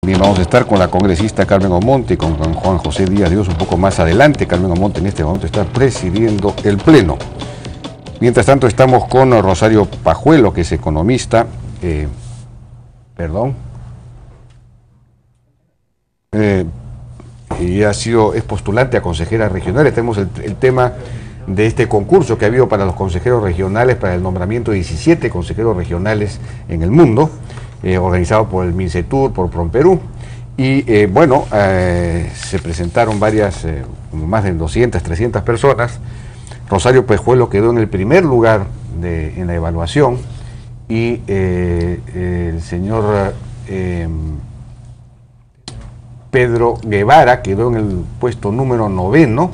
Bien, vamos a estar con la congresista Carmen Omonte y con Juan José Díaz Dios un poco más adelante. Carmen Omonte en este momento está presidiendo el Pleno. Mientras tanto estamos con Rosario Pajuelo, que es economista, y es postulante a consejera regional. Tenemos el tema de este concurso que ha habido para los consejeros regionales, para el nombramiento de 17 consejeros regionales en el mundo, organizado por el Mincetur, por PROMPERÚ, y se presentaron varias, como más de 200, 300 personas. Rosario Pajuelo quedó en el primer lugar en la evaluación, y el señor Pedro Guevara quedó en el puesto número 9,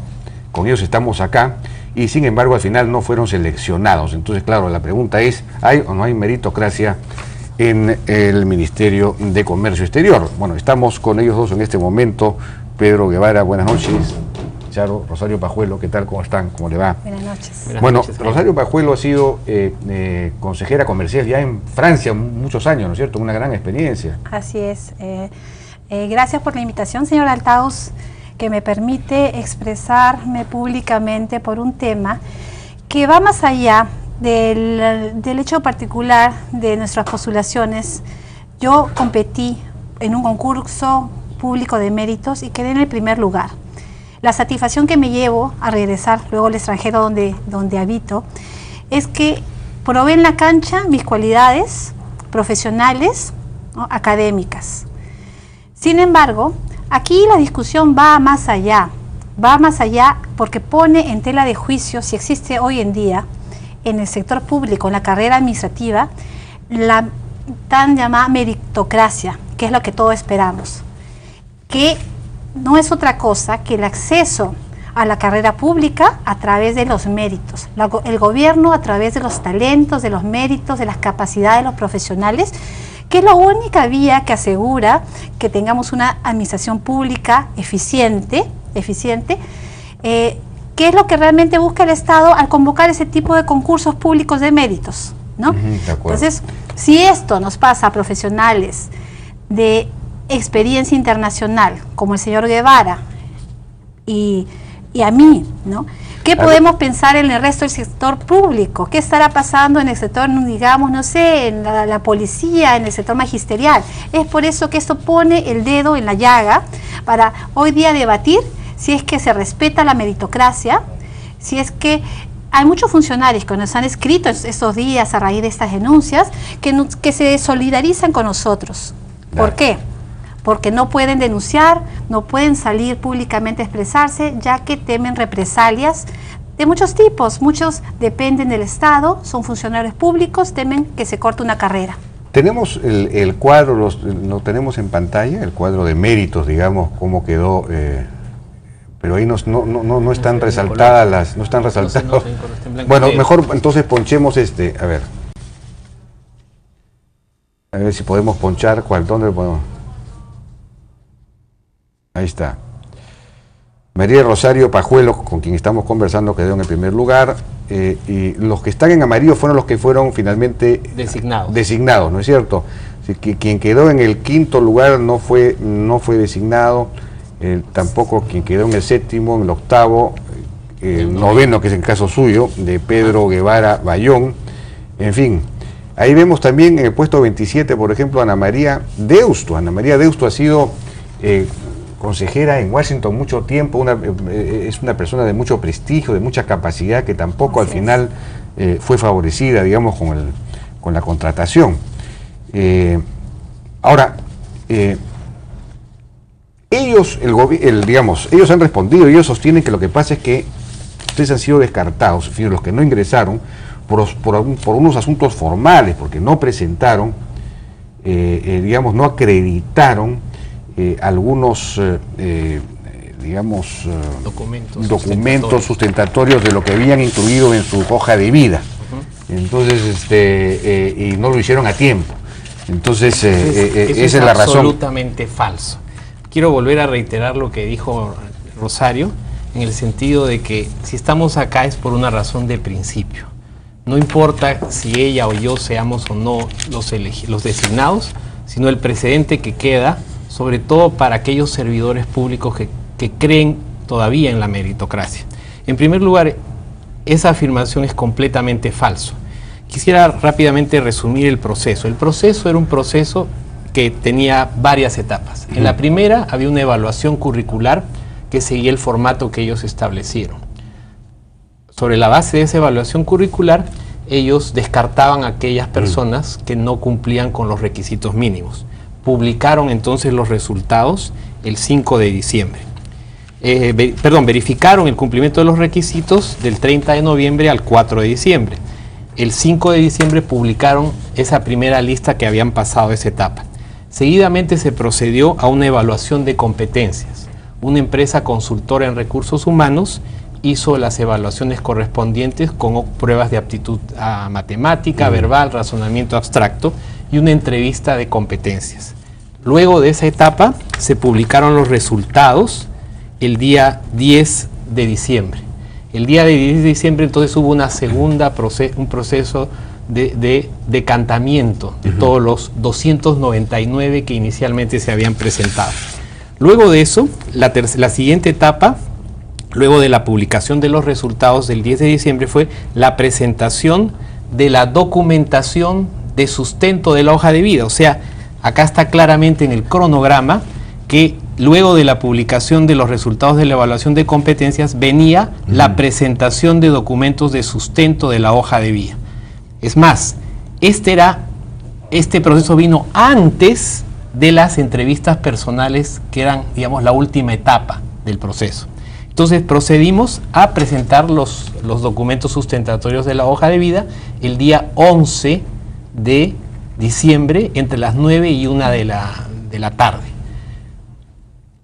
con ellos estamos acá, y sin embargo al final no fueron seleccionados. Entonces, claro, la pregunta es, ¿hay o no hay meritocracia en el Ministerio de Comercio Exterior? Bueno, estamos con ellos dos en este momento. Pedro Guevara, buenas noches. Charo, Rosario Pajuelo, ¿qué tal? ¿Cómo están? ¿Cómo le va? Buenas noches. Bueno, Rosario Pajuelo ha sido consejera comercial ya en Francia muchos años, ¿no es cierto? Una gran experiencia. Así es. Gracias por la invitación, señor Althaus, que me permite expresarme públicamente por un tema que va más allá del hecho particular de nuestras postulaciones. Yo competí en un concurso público de méritos y quedé en el primer lugar. La satisfacción que me llevo a regresar luego al extranjero donde habito es que probé en la cancha mis cualidades profesionales, ¿no?, académicas. Sin embargo, aquí la discusión va más allá porque pone en tela de juicio si existe hoy en día en el sector público, en la carrera administrativa, la tan llamada meritocracia, que es lo que todos esperamos, que no es otra cosa que el acceso a la carrera pública a través de los méritos, el gobierno a través de los talentos, de los méritos, de las capacidades de los profesionales, que es la única vía que asegura que tengamos una administración pública eficiente, que es lo que realmente busca el Estado al convocar ese tipo de concursos públicos de méritos, ¿no? Entonces, si esto nos pasa a profesionales de experiencia internacional, como el señor Guevara y a mí, ¿no? ¿Qué podemos pensar en el resto del sector público? ¿Qué estará pasando en el sector, digamos, no sé, en la policía, en el sector magisterial? Es por eso que esto pone el dedo en la llaga para hoy día debatir si es que se respeta la meritocracia, si es que hay muchos funcionarios que nos han escrito estos días a raíz de estas denuncias que se solidarizan con nosotros. ¿Por qué? Porque no pueden denunciar, no pueden salir públicamente a expresarse, ya que temen represalias de muchos tipos. Muchos dependen del Estado, son funcionarios públicos, temen que se corte una carrera. Tenemos el cuadro, lo tenemos en pantalla, el cuadro de méritos, digamos, cómo quedó, pero ahí no están resaltadas no están resaltados. Bueno, mejor entonces ponchemos a ver si podemos ponchar, ¿dónde podemos? Ahí está. María Rosario Pajuelo, con quien estamos conversando, quedó en el primer lugar, y los que están en amarillo fueron los que fueron finalmente designados, ¿no es cierto? Así que quien quedó en el quinto lugar no fue designado, tampoco quien quedó en el séptimo, en el octavo, el noveno, que es el caso suyo, de Pedro Guevara Bayón. En fin, ahí vemos también en el puesto 27, por ejemplo, Ana María Deusto. Ana María Deusto ha sido consejera en Washington mucho tiempo, es una persona de mucho prestigio, de mucha capacidad, que tampoco al final fue favorecida, digamos, con la contratación. Ahora, ellos han respondido, ellos sostienen que lo que pasa es que ustedes han sido descartados, los que no ingresaron, por unos asuntos formales, porque no presentaron, no acreditaron algunos documentos sustentatorios de lo que habían incluido en su hoja de vida. Entonces, y no lo hicieron a tiempo. Entonces, esa es la razón. Absolutamente falso. Quiero volver a reiterar lo que dijo Rosario, en el sentido de que si estamos acá es por una razón de principio. No importa si ella o yo seamos o no los designados, sino el precedente que queda sobre todo para aquellos servidores públicos que creen todavía en la meritocracia. En primer lugar, esa afirmación es completamente falso. Quisiera rápidamente resumir el proceso. El proceso era un proceso que tenía varias etapas. En la primera había una evaluación curricular que seguía el formato que ellos establecieron. Sobre la base de esa evaluación curricular, ellos descartaban a aquellas personas que no cumplían con los requisitos mínimos. Publicaron entonces los resultados el 5 de diciembre. Verificaron el cumplimiento de los requisitos del 30 de noviembre al 4 de diciembre. El 5 de diciembre publicaron esa primera lista que habían pasado esa etapa. Seguidamente se procedió a una evaluación de competencias. Una empresa consultora en recursos humanos hizo las evaluaciones correspondientes con pruebas de aptitud matemática, verbal, razonamiento abstracto y una entrevista de competencias. Luego de esa etapa se publicaron los resultados el día 10 de diciembre. El día de 10 de diciembre entonces hubo una segunda un proceso de decantamiento de todos los 299 que inicialmente se habían presentado. Luego de eso, la siguiente etapa, luego de la publicación de los resultados del 10 de diciembre, fue la presentación de la documentación de sustento de la hoja de vida. O sea, acá está claramente en el cronograma que luego de la publicación de los resultados de la evaluación de competencias venía la presentación de documentos de sustento de la hoja de vida. Es más, este proceso vino antes de las entrevistas personales, que eran, digamos, la última etapa del proceso. Entonces procedimos a presentar los documentos sustentatorios de la hoja de vida el día 11 de diciembre entre las 9 y 1 de la tarde.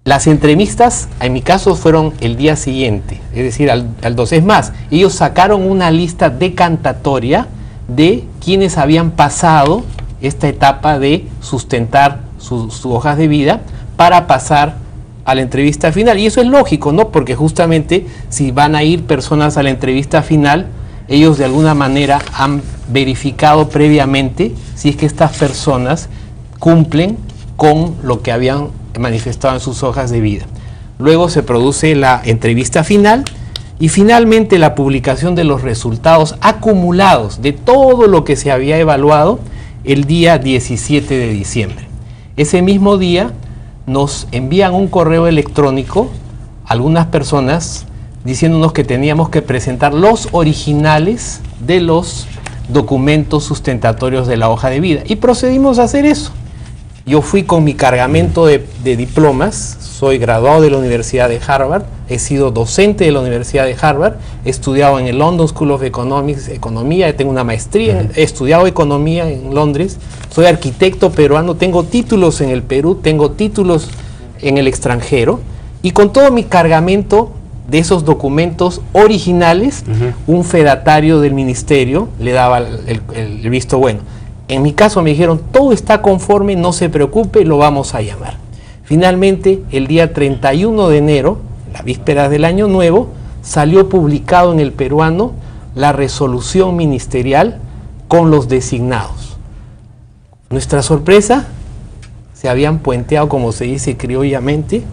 Las entrevistas, en mi caso, fueron el día siguiente, es decir, al 12. Es más, ellos sacaron una lista decantatoria de quienes habían pasado esta etapa de sustentar sus hojas de vida para pasar a la entrevista final. Y eso es lógico, ¿no? Porque justamente si van a ir personas a la entrevista final, ellos de alguna manera han verificado previamente si es que estas personas cumplen con lo que habían manifestado en sus hojas de vida. Luego se produce la entrevista final y finalmente la publicación de los resultados acumulados de todo lo que se había evaluado el día 17 de diciembre. Ese mismo día nos envían un correo electrónico algunas personas diciéndonos que teníamos que presentar los originales de los documentos sustentatorios de la hoja de vida y procedimos a hacer eso. Yo fui con mi cargamento de diplomas, soy graduado de la Universidad de Harvard, he sido docente de la Universidad de Harvard, he estudiado en el London School of Economics, economía, tengo una maestría, he estudiado economía en Londres, soy arquitecto peruano, tengo títulos en el Perú, tengo títulos en el extranjero, y con todo mi cargamento de esos documentos originales, un fedatario del ministerio le daba el visto bueno. En mi caso me dijeron, todo está conforme, no se preocupe, lo vamos a llamar. Finalmente, el día 31 de enero, la víspera del Año Nuevo, salió publicado en el Peruano la resolución ministerial con los designados. Nuestra sorpresa, se habían puenteado, como se dice criollamente,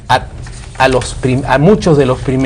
a muchos de los primeros.